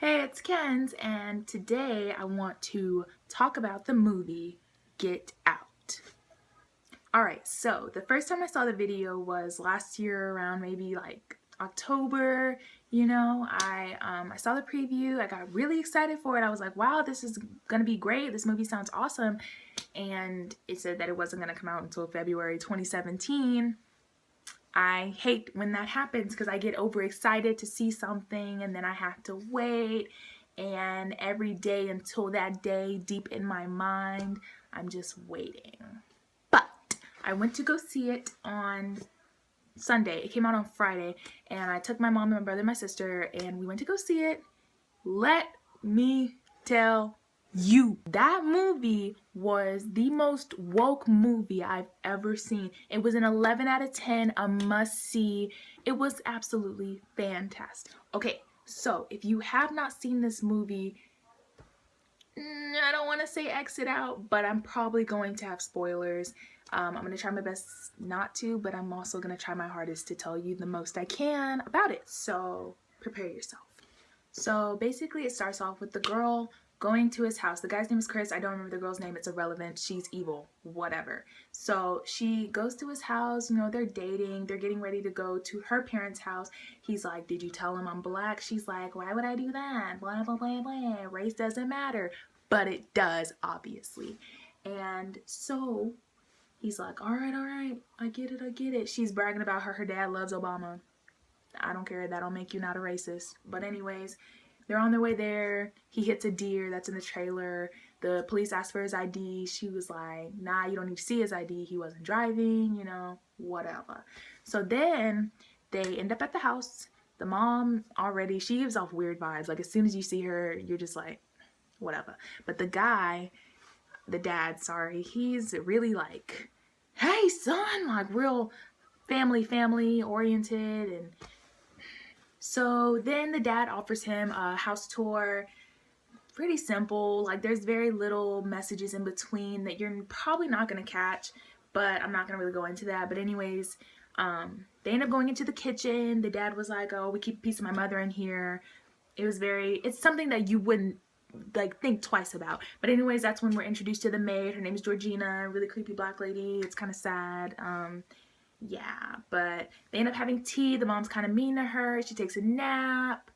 Hey, it's Ken's, and today I want to talk about the movie Get Out. Alright, so the first time I saw the video was last year around maybe like October. I saw the preview. I got really excited for it. I was like, wow, this is gonna be great. This movie sounds awesome. And it said that it wasn't gonna come out until February 2017. I hate when that happens because I get overexcited to see something and then I have to wait, and every day until that day, deep in my mind, I'm just waiting. But I went to go see it on Sunday. It came out on Friday, and I took my mom and my brother and my sister and we went to go see it. Let me tell you, that movie was the most woke movie I've ever seen. It was an 11 out of 10, a must-see. It was absolutely fantastic. Okay, so if you have not seen this movie, I don't want to say exit out, but I'm probably going to have spoilers. I'm going to try my best not to, but I'm also going to try my hardest to tell you the most I can about it. So prepare yourself. So basically it starts off with the girl going to his house. The guy's name is Chris. I don't remember the girl's name. It's irrelevant. She's evil. Whatever. So she goes to his house. They're dating. They're getting ready to go to her parents' house. He's like, did you tell him I'm black? She's like, why would I do that? Blah, blah, blah, blah. Race doesn't matter. But it does, obviously. And so he's like, all right. I get it. She's bragging about her dad loves Obama. I don't care. That'll make you not a racist. But anyways, they're on their way there. He hits a deer that's in the trailer. The police asked for his ID. She was like, nah, you don't need to see his ID. He wasn't driving, whatever. So then they end up at the house. The mom already, she gives off weird vibes. Like as soon as you see her, you're just like, whatever. But the guy, the dad, sorry, he's really like, hey son, like real family oriented. And so then the dad offers him a house tour. Pretty simple. Like there's very little messages in between that you're probably not going to catch, but I'm not going to really go into that. But anyways, they end up going into the kitchen. The dad was like, oh, we keep a piece of my mother in here. It's something that you wouldn't like think twice about. But anyways, that's when we're introduced to the maid. Her name is Georgina, really creepy black lady. It's kind of sad. Yeah, but they end up having tea. The mom's kind of mean to her. She takes a nap.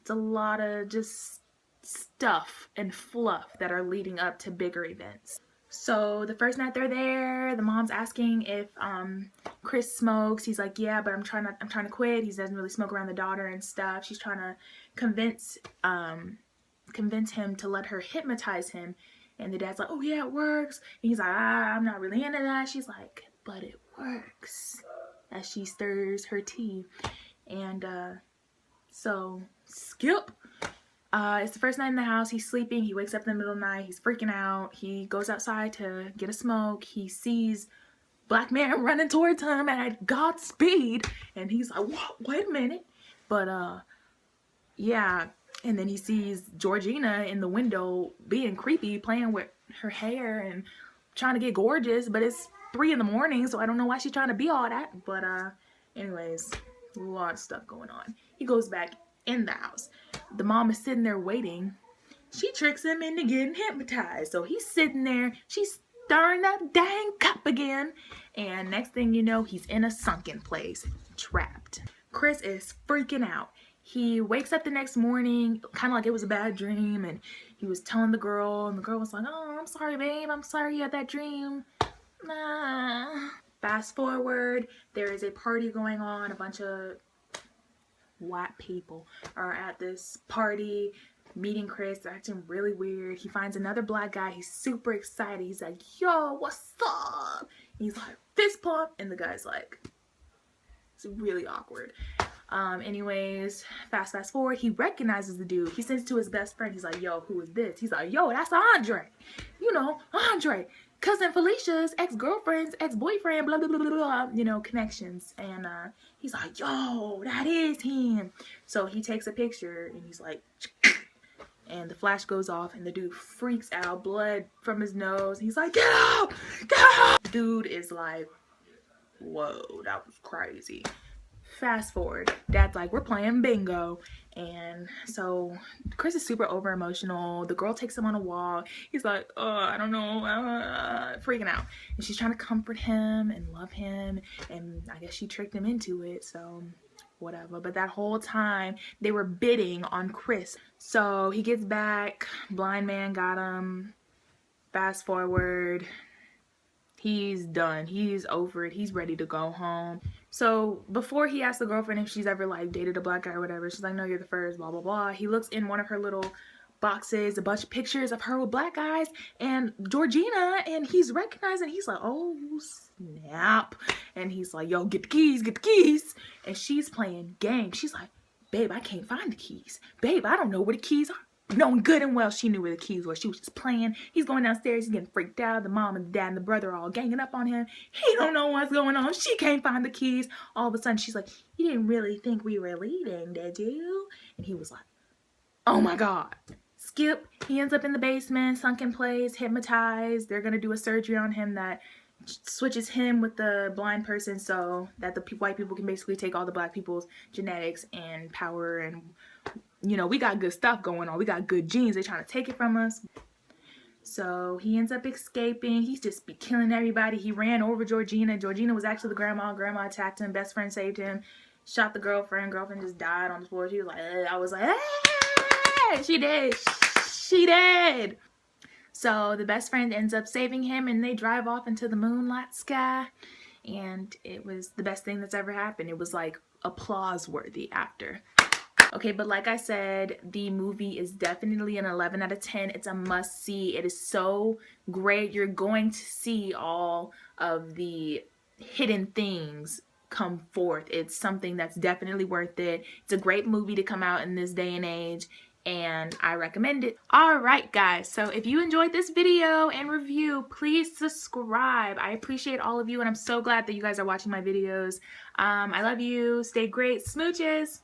It's a lot of just stuff and fluff that are leading up to bigger events. So the first night they're there, the mom's asking if Chris smokes. He's like, yeah, but I'm trying to quit. He doesn't really smoke around the daughter and stuff. She's trying to convince him to let her hypnotize him. And the dad's like, oh yeah, it works. And he's like, I'm not really into that. She's like, but it works, as she stirs her tea. And so skip. It's the first night in the house. He's sleeping. He wakes up in the middle of the night. He's freaking out. He goes outside to get a smoke. He sees black man running towards him at God's speed, and he's like, wait a minute. But yeah, and then he sees Georgina in the window being creepy, playing with her hair and trying to get gorgeous, but it's 3 in the morning, so I don't know why she's trying to be all that. But anyways, a lot of stuff going on. He goes back in the house. The mom is sitting there waiting. She tricks him into getting hypnotized. So he's sitting there. She's stirring that dang cup again. And next thing you know, he's in a sunken place, trapped. Chris is freaking out. He wakes up the next morning, kind of like it was a bad dream, and he was telling the girl, and the girl was like, oh, I'm sorry, babe. I'm sorry you had that dream. Nah. Fast forward, there is a party going on. A bunch of white people are at this party meeting Chris. They're acting really weird. He finds another black guy. He's super excited. He's like, yo, what's up? He's like, fist pump. And the guy's like, it's really awkward. Anyways, fast forward, he recognizes the dude. He sends to his best friend. He's like, yo, who is this? He's like, yo, that's Andre. Andre, cousin Felicia's ex-girlfriend's ex-boyfriend, blah, blah, blah, blah, blah, connections. And he's like, yo, that is him. So he takes a picture and he's like, and the flash goes off and the dude freaks out, blood from his nose. He's like, get out, get out. The dude is like, whoa, that was crazy. Fast forward, Dad's like, we're playing bingo. And so Chris is super over emotional. The girl takes him on a walk. He's like, oh, I don't know, freaking out. And she's trying to comfort him and love him. And I guess she tricked him into it, so whatever. But that whole time, they were bidding on Chris. So he gets back, blind man got him. Fast forward, he's done. He's over it. He's ready to go home. So before he asked the girlfriend if she's ever like dated a black guy or whatever, she's like, no, you're the first, blah, blah, blah. He looks in one of her little boxes, a bunch of pictures of her with black guys and Georgina, and he's recognizing, he's like, oh snap. And he's like, yo, get the keys, get the keys. And she's playing games. She's like, babe, I can't find the keys. Babe, I don't know where the keys are. Knowing good and well she knew where the keys were. She was just playing. He's going downstairs. He's getting freaked out. The mom and the dad and the brother are all ganging up on him. He don't know what's going on. She can't find the keys. All of a sudden, she's like, you didn't really think we were leaving, did you? And he was like, oh my God. Skip. He ends up in the basement, sunken place, hypnotized. They're going to do a surgery on him that switches him with the blind person so that the white people can basically take all the black people's genetics and power, and you know, we got good stuff going on. We got good genes. They're trying to take it from us. So he ends up escaping. He's just be killing everybody. He ran over Georgina. Georgina was actually the grandma. Grandma attacked him. Best friend saved him. Shot the girlfriend. Girlfriend just died on the floor. She was like, I was like, hey! She did. She did. So the best friend ends up saving him, and they drive off into the moonlight sky. And it was the best thing that's ever happened. It was like applause worthy after. Okay, but like I said, the movie is definitely an 11 out of 10. It's a must see. It is so great. You're going to see all of the hidden things come forth. It's something that's definitely worth it. It's a great movie to come out in this day and age, and I recommend it. Alright guys, so if you enjoyed this video and review, please subscribe. I appreciate all of you, and I'm so glad that you guys are watching my videos. I love you. Stay great. Smooches.